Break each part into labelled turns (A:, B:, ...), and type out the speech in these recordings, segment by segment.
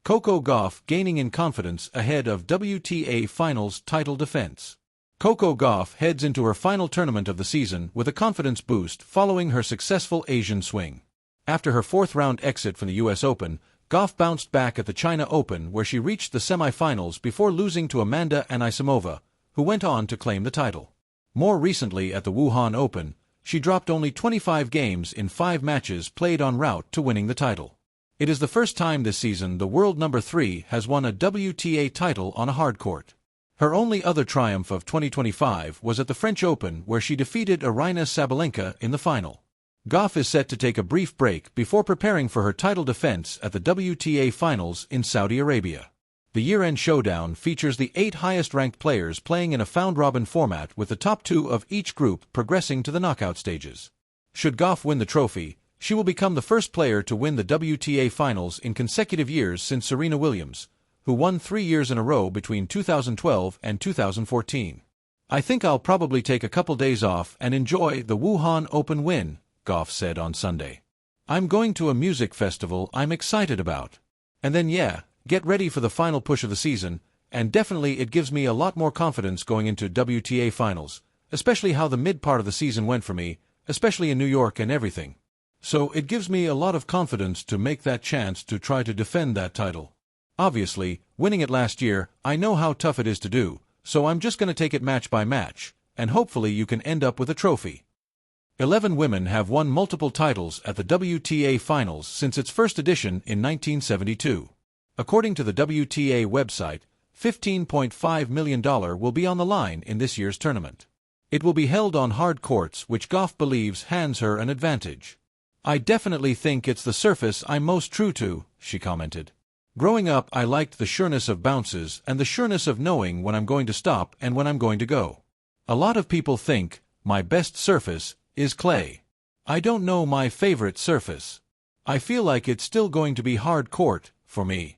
A: Coco Gauff gaining in confidence ahead of WTA Finals title defense. Coco Gauff heads into her final tournament of the season with a confidence boost following her successful Asian swing. After her fourth-round exit from the U.S. Open, Gauff bounced back at the China Open where she reached the semi-finals before losing to Amanda Anisimova, who went on to claim the title. More recently at the Wuhan Open, she dropped only 25 games in 5 matches played en route to winning the title. It is the first time this season the world number 3 has won a WTA title on a hard court. Her only other triumph of 2025 was at the French Open where she defeated Aryna Sabalenka in the final. Gauff is set to take a brief break before preparing for her title defense at the WTA Finals in Saudi Arabia. The year-end showdown features the 8 highest-ranked players playing in a round-robin format with the top 2 of each group progressing to the knockout stages. Should Gauff win the trophy, she will become the first player to win the WTA Finals in consecutive years since Serena Williams, who won 3 years in a row between 2012 and 2014. "I think I'll probably take a couple days off and enjoy the Wuhan Open win," Gauff said on Sunday. "I'm going to a music festival I'm excited about. And then get ready for the final push of the season, and definitely it gives me a lot more confidence going into WTA Finals, especially how the mid-part of the season went for me, especially in New York and everything. So it gives me a lot of confidence to make that chance to try to defend that title. Obviously, winning it last year, I know how tough it is to do, so I'm just going to take it match by match, and hopefully you can end up with a trophy." 11 women have won multiple titles at the WTA Finals since its first edition in 1972. According to the WTA website, $15.5 million will be on the line in this year's tournament. It will be held on hard courts, which Gauff believes hands her an advantage. "I definitely think it's the surface I'm most true to," she commented. "Growing up, I liked the sureness of bounces and the sureness of knowing when I'm going to stop and when I'm going to go. A lot of people think my best surface is clay. I don't know my favorite surface. I feel like it's still going to be hard court for me."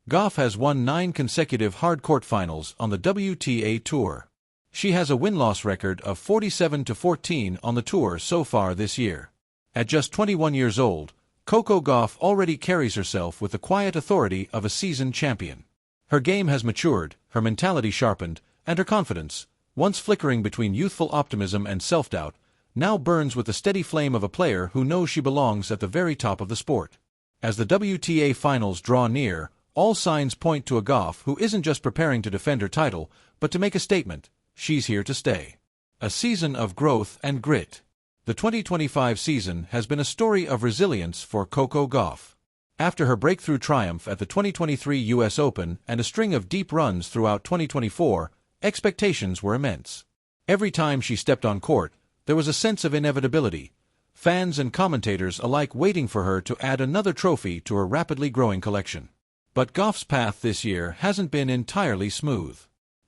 A: Gauff has won 9 consecutive hard court finals on the WTA Tour. She has a win-loss record of 47-14 on the tour so far this year. At just 21 years old, Coco Gauff already carries herself with the quiet authority of a seasoned champion. Her game has matured, her mentality sharpened, and her confidence, once flickering between youthful optimism and self-doubt, now burns with the steady flame of a player who knows she belongs at the very top of the sport. As the WTA Finals draw near, all signs point to a Gauff who isn't just preparing to defend her title, but to make a statement. She's here to stay. A season of growth and grit. The 2025 season has been a story of resilience for Coco Gauff. After her breakthrough triumph at the 2023 U.S. Open and a string of deep runs throughout 2024, expectations were immense. Every time she stepped on court, there was a sense of inevitability, fans and commentators alike waiting for her to add another trophy to her rapidly growing collection. But Gauff's path this year hasn't been entirely smooth.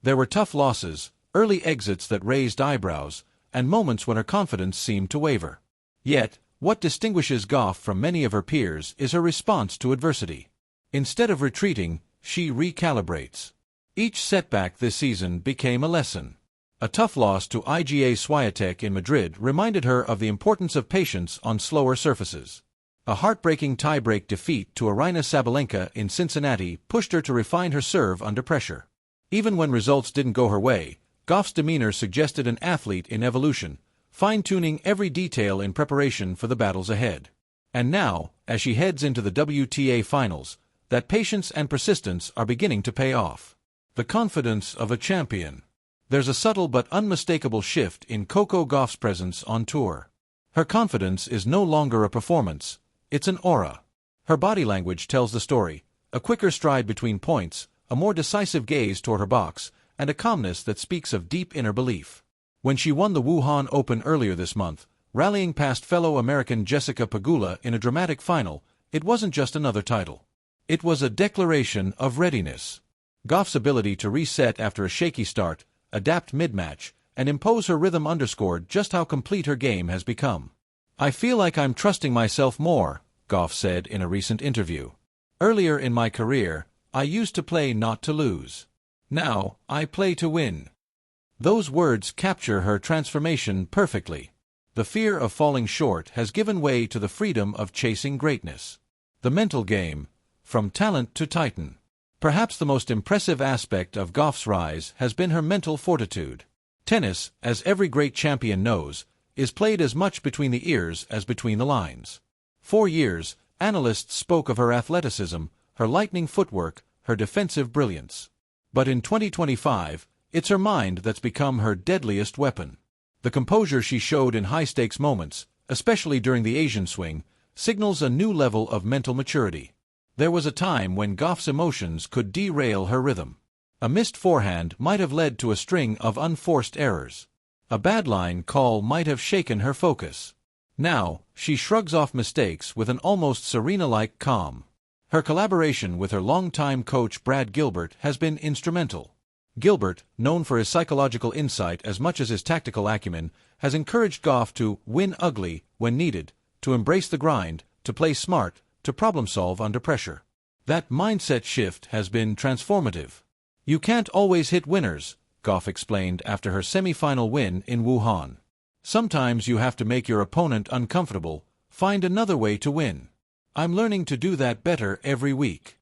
A: There were tough losses, early exits that raised eyebrows, and moments when her confidence seemed to waver. Yet, what distinguishes Gauff from many of her peers is her response to adversity. Instead of retreating, she recalibrates. Each setback this season became a lesson. A tough loss to Iga Swiatek in Madrid reminded her of the importance of patience on slower surfaces. A heartbreaking tie-break defeat to Aryna Sabalenka in Cincinnati pushed her to refine her serve under pressure. Even when results didn't go her way, Gauff's demeanor suggested an athlete in evolution, fine-tuning every detail in preparation for the battles ahead. And now, as she heads into the WTA Finals, that patience and persistence are beginning to pay off. The confidence of a champion. There's a subtle but unmistakable shift in Coco Gauff's presence on tour. Her confidence is no longer a performance, it's an aura. Her body language tells the story, a quicker stride between points, a more decisive gaze toward her box, and a calmness that speaks of deep inner belief. When she won the Wuhan Open earlier this month, rallying past fellow American Jessica Pegula in a dramatic final, it wasn't just another title. It was a declaration of readiness. Gauff's ability to reset after a shaky start, adapt mid-match, and impose her rhythm underscored just how complete her game has become. "I feel like I'm trusting myself more," Gauff said in a recent interview. "Earlier in my career, I used to play not to lose. Now, I play to win." Those words capture her transformation perfectly. The fear of falling short has given way to the freedom of chasing greatness. The mental game. from talent to titan. Perhaps the most impressive aspect of Gauff's rise has been her mental fortitude. Tennis, as every great champion knows, is played as much between the ears as between the lines. For years, analysts spoke of her athleticism, her lightning footwork, her defensive brilliance. But in 2025, it's her mind that's become her deadliest weapon. The composure she showed in high-stakes moments, especially during the Asian swing, signals a new level of mental maturity. There was a time when Gauff's emotions could derail her rhythm. A missed forehand might have led to a string of unforced errors. A bad line call might have shaken her focus. Now, she shrugs off mistakes with an almost Serena-like calm. Her collaboration with her longtime coach Brad Gilbert has been instrumental. Gilbert, known for his psychological insight as much as his tactical acumen, has encouraged Gauff to win ugly when needed, to embrace the grind, to play smart, to problem-solve under pressure. That mindset shift has been transformative. "You can't always hit winners," Gauff explained after her semi-final win in Wuhan. "Sometimes you have to make your opponent uncomfortable, find another way to win. I'm learning to do that better every week."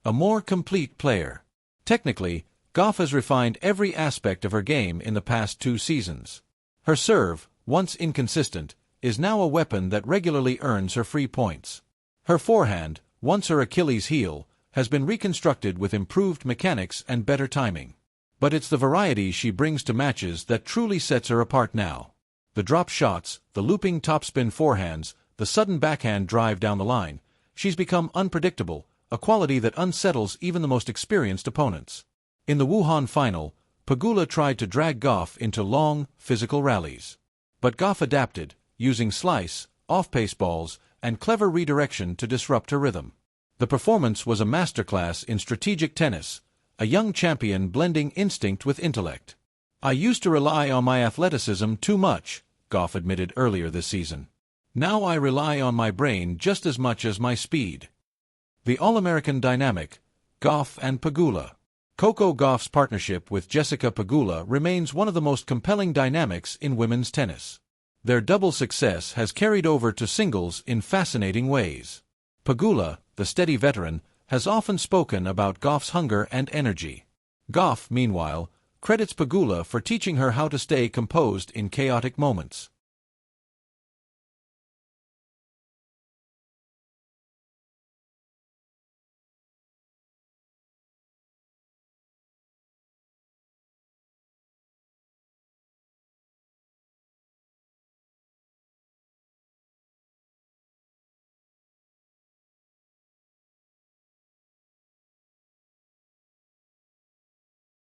A: A more complete player. Technically, Gauff has refined every aspect of her game in the past 2 seasons. Her serve, once inconsistent, is now a weapon that regularly earns her free points. Her forehand, once her Achilles heel, has been reconstructed with improved mechanics and better timing. But it's the variety she brings to matches that truly sets her apart now. The drop shots, the looping topspin forehands, the sudden backhand drive down the line, she's become unpredictable, a quality that unsettles even the most experienced opponents. In the Wuhan final, Pegula tried to drag Gauff into long, physical rallies. But Gauff adapted, using slice, off-pace balls, and clever redirection to disrupt her rhythm. The performance was a masterclass in strategic tennis, a young champion blending instinct with intellect. "I used to rely on my athleticism too much," Gauff admitted earlier this season. "Now I rely on my brain just as much as my speed." The All-American dynamic, Gauff and Pegula. Coco Gauff's partnership with Jessica Pegula remains one of the most compelling dynamics in women's tennis. Their double success has carried over to singles in fascinating ways. Pegula, the steady veteran, has often spoken about Gauff's hunger and energy. Gauff, meanwhile, credits Pegula for teaching her how to stay composed in chaotic moments.